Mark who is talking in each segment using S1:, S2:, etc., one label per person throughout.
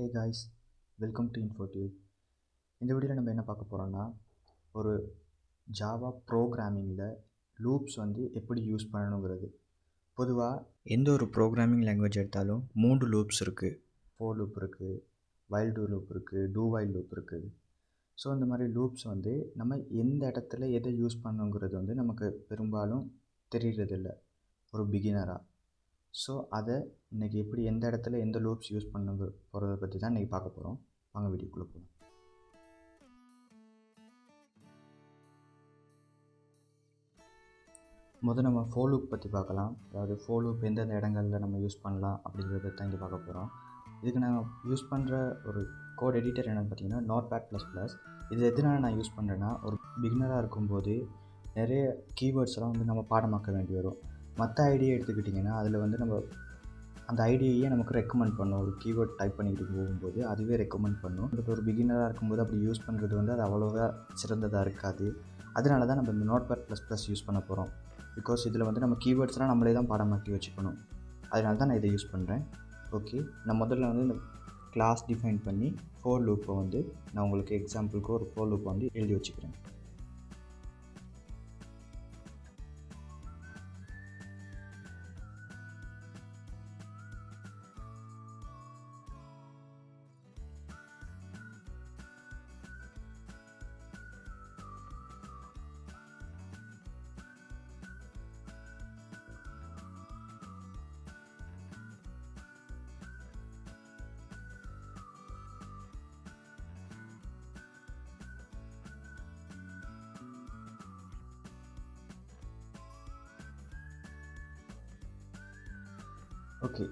S1: Hey guys, welcome to InfoEdu. இந்த வீடியோவில் நம்ம என்ன பார்க்க போகிறோம்னா, ஒரு ஜாவா ப்ரோக்ராமிங்கில் லூப்ஸ் எப்படி யூஸ் பண்ணணுங்கிறது. பொதுவாக எந்த ஒரு ப்ரோக்ராமிங் லாங்குவேஜ் எடுத்தாலும் 3 லூப்ஸ் இருக்குது. ஃபோர் லூப் இருக்குது, வைல் டூ லூப் இருக்குது, டூ வைல் லூப் இருக்குது. ஸோ இந்த மாதிரி லூப்ஸ் நம்ம எந்த இடத்துல எதை யூஸ் பண்ணணுங்கிறது நமக்கு பெரும்பாலும் தெரியறதில்ல ஒரு பிகினராக. ஸோ அதை இன்றைக்கி எப்படி எந்த இடத்துல எந்த லூப்ஸ் யூஸ் பண்ண போகிறத பற்றி தான் இன்றைக்கி பார்க்க போகிறோம். வாங்க வீடியோக்குள்ளே போகலாம். முதல்ல நம்ம ஃபோர் லூப் பற்றி பார்க்கலாம். அதாவது ஃபோர் லூப் எந்தெந்த இடங்களில் நம்ம யூஸ் பண்ணலாம் அப்படிங்கிறத பற்றி தான் இங்கே பார்க்க போகிறோம். இதுக்கு நான் யூஸ் பண்ணுற ஒரு கோட் எடிட்டர் என்னென்னு பார்த்தீங்கன்னா Notepad++. இது எதனால் நான் யூஸ் பண்ணுறேன்னா, ஒரு பிகினராக இருக்கும்போது நிறைய கீவேர்ட்ஸ்லாம் நம்ம பாடமாக்க வேண்டி வரும். மற்ற ஐடியா எடுத்துக்கிட்டிங்கன்னா அதில் நம்ம அந்த ஐடியையே நமக்கு ரெக்கமெண்ட் பண்ணும். ஒரு கீவேர்ட் டைப் பண்ணிக்கிட்டு போகும்போது அதுவே ரெக்கமெண்ட் பண்ணும். பட் ஒரு பிகினராக இருக்கும்போது அப்படி யூஸ் பண்ணுறது அது அவ்வளோவா சிறந்ததாக இருக்காது. அதனால தான் நம்ம இந்த Notepad++ யூஸ் பண்ண போகிறோம். பிகாஸ் இதில் நம்ம கீவேர்ட்ஸ்லாம் நம்மளே தான் பாடமாக்கி வச்சுக்கணும். அதனால தான் நான் இதை யூஸ் பண்ணுறேன். ஓகே, நான் முதல்ல இந்த கிளாஸ் டிஃபைன் பண்ணி ஃபோர் லூப்பை நான் உங்களுக்கு எக்ஸாம்பிளுக்கு ஒரு ஃபோர் லூப்பை எழுதி வச்சுக்கிறேன். ஓகே,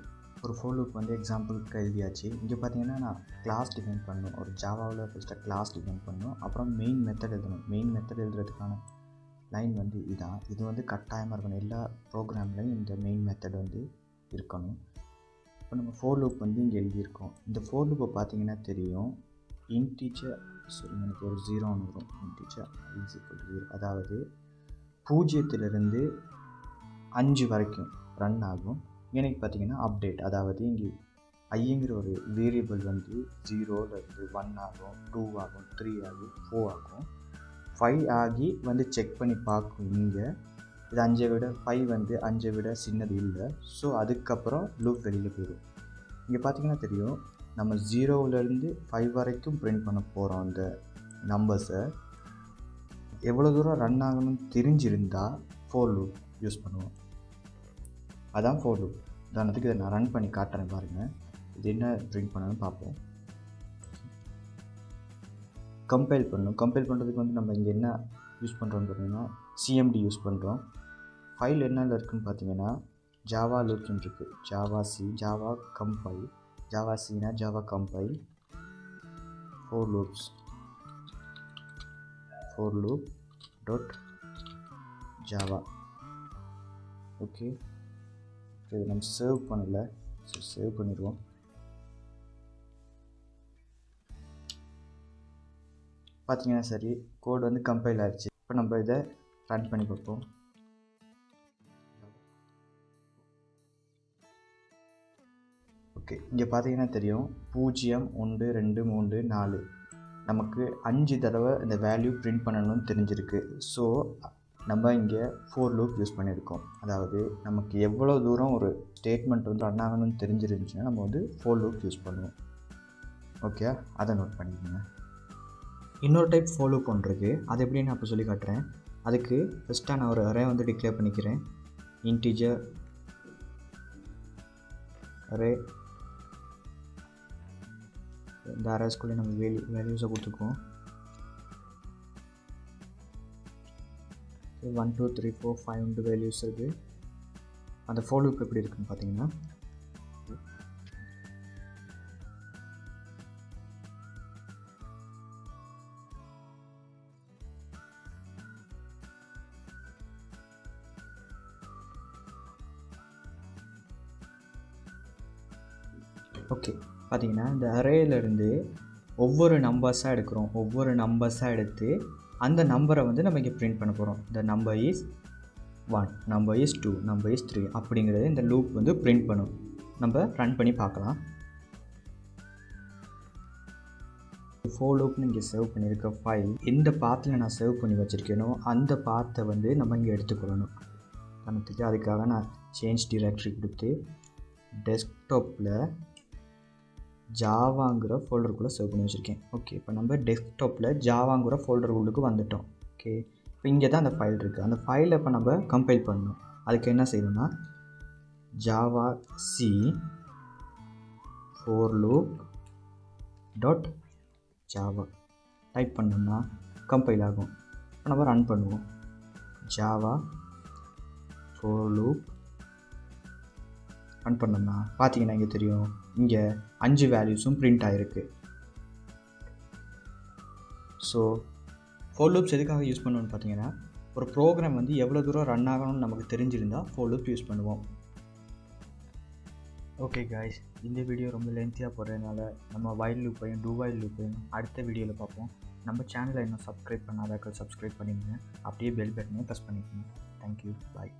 S1: ஒரு ஃபோர் லூப் எக்ஸாம்பிளுக்கு எழுதியாச்சு. இங்கே பார்த்தீங்கன்னா நான் கிளாஸ் டிஃபைன் பண்ணணும். ஒரு ஜாவாவில் ஃபஸ்ட்டு கிளாஸ் டிஃபைன் பண்ணணும். அப்புறம் மெயின் மெத்தட் எழுதணும். மெயின் மெத்தட் எழுதுறதுக்கான லைன் இதான். இது கட்டாயமாக இருக்கணும். எல்லா ப்ரோக்ராம்லையும் இந்த மெயின் மெத்தட் இருக்கணும். இப்போ நம்ம ஃபோர் லூப் இங்கே எழுதியிருக்கோம். இந்த ஃபோர் லூப்பை பார்த்தீங்கன்னா தெரியும், இன்டீஜர் எனக்கு ஒரு 0 வரும். இன்டீஜர் =0, அதாவது 0லிருந்து 5 வரைக்கும் ரன் ஆகும். எனக்கு பார்த்தீங்கன்னா அப்டேட், அதாவது இங்கே ஐங்கிற ஒரு வேரியபிள் 0லேருந்து 1 ஆகும், 2 ஆகும், 3 ஆகும், 4 ஆகும், 5 ஆகி செக் பண்ணி பார்க்கும். இங்கே இது 5 விட 5 5 விட சின்னது இல்லை. ஸோ அதுக்கப்புறம் லூப் வெளியில் போயிடும். இங்கே பார்த்தீங்கன்னா தெரியும், நம்ம 0லேருந்து 5 வரைக்கும் பிரிண்ட் பண்ண போகிறோம். அந்த நம்பர்ஸை எவ்வளோ தூரம் ரன் ஆகணும்னு தெரிஞ்சிருந்தால் ஃபோர் லூப் யூஸ் பண்ணுவோம். அதான் ஃபோர் லூப். உதாரணத்துக்கு இதை நான் ரன் பண்ணி காட்டுறேன் பாருங்கள். இது என்ன பிரிண்ட் பண்ணணும்னு பார்ப்போம். கம்பைல் பண்ணணும். கம்பைல் பண்ணுறதுக்கு நம்ம இங்கே என்ன யூஸ் பண்ணுறோம்னு பார்த்தீங்கன்னா சிஎம்டி யூஸ் பண்ணுறோம். ஃபைல் என்னென்ன இருக்குதுன்னு பார்த்தீங்கன்னா ஜாவா லூப்ஸ்ன்னு இருக்குது. Java C, Java compile, Java சினா Java compile, for loops, for loop dot Java. Okay, இது நம்ம சேவ் பண்ணலை. ஸோ சேவ் பண்ணிடுவோம். பார்த்தீங்கன்னா சரி, கோட் கம்பைல் ஆகிடுச்சு. இப்போ நம்ம இதை ரன் பண்ணி பார்ப்போம். ஓகே, இங்கே பார்த்தீங்கன்னா தெரியும் 0 1 2 3 4 நமக்கு 5 தடவை இந்த வேல்யூ பிரிண்ட் பண்ணணும்னு தெரிஞ்சிருக்கு. ஸோ நம்ம இங்கே ஃபோர் லூப் யூஸ் பண்ணியிருக்கோம். அதாவது நமக்கு எவ்வளோ தூரம் ஒரு ஸ்டேட்மெண்ட் ரன் ஆகணும்னு தெரிஞ்சிருந்துச்சுன்னா நம்ம ஃபோர் லூப் யூஸ் பண்ணுவோம். ஓகே, அதை நோட் பண்ணிக்கோங்க. இன்னொரு டைப் ஃபோர் லூப் ஒன்று இருக்குது. அது எப்படின்னு அப்போ சொல்லி காட்டுறேன். அதுக்கு ஃபஸ்ட்டாக நான் ஒரு அரே டிக்ளேர் பண்ணிக்கிறேன். Integer array. இந்த அரேஸ்குள்ளே நம்ம வேல்யூஸை கொடுத்துக்குவோம். 1 2 3 4 5 வேல்யூஸ் இருக்குது. அந்த ஃபோர் லூப் எப்படி இருக்குன்னு பார்த்தீங்கன்னா, ஓகே பார்த்தீங்கன்னா இந்த அரேலேருந்து ஒவ்வொரு நம்பர்ஸாக எடுக்கிறோம். ஒவ்வொரு நம்பர்ஸாக எடுத்து அந்த நம்பரை நம்ம இங்கே பிரிண்ட் பண்ண போகிறோம். இந்த number is 1, number is 2, number is 3 அப்படிங்கிறது இந்த லூப் பிரிண்ட் பண்ணும். நம்ம ரன் பண்ணி பார்க்கலாம். for loop இங்கே சேவ் பண்ணியிருக்க ஃபைல் எந்த பாத்தில் நான் சேவ் பண்ணி வச்சுருக்கேனோ அந்த பாத்தை வந்து நம்ம இங்கே எடுத்துக்கொள்ளணும். பண்ணதுக்கு அதுக்காக நான் சேஞ்ச் டிரெக்டரி கொடுத்து டெஸ்க்டாப்பில் ஜாவாங்கிற ஃபோல்டருக்குள்ளே சேவ் பண்ணி வச்சுருக்கேன். ஓகே, இப்போ நம்ம டெஸ்க்டாப்பில் ஜாவாங்கிற ஃபோல்டருக்குள்ளுக்கு வந்துட்டோம். ஓகே, இப்போ இங்கே தான் அந்த ஃபைல் இருக்குது. அந்த ஃபைலை இப்போ நம்ம கம்பைல் பண்ணணும். அதுக்கு என்ன செய்யணும்னா Java C for loop dot Java type பண்ணோம்னா கம்பைல் ஆகும். இப்போ நம்ம ரன் பண்ணுவோம். ஜாவா for loop ரன் பண்ணோம்னா பார்த்தீங்கன்னா இங்கே தெரியும், இங்கே 5 வேல்யூஸும் பிரிண்ட் ஆகிருக்கு. ஸோ for loops எதுக்காக யூஸ் பண்ணுவோன்னு பார்த்தீங்கன்னா, ஒரு ப்ரோக்ராம் வந்து எவ்வளோ தூரம் ரன் ஆகணும்னு நமக்கு தெரிஞ்சிருந்தால் for loop யூஸ் பண்ணுவோம். ஓகே காய்ஸ், இந்த வீடியோ ரொம்ப லென்த்தியாக போகிறதுனால நம்ம while லூப்பையும் do while லூப்பையும் அடுத்த வீடியோவில் பார்ப்போம். நம்ம சேனலை இன்னும் சப்ஸ்கிரைப் பண்ணாதாக்கள் சப்ஸ்கிரைப் பண்ணிக்கோங்க. அப்படியே பெல் பட்டனையும் ப்ரெஸ் பண்ணிக்கோங்க. தேங்க்யூ, பாய்.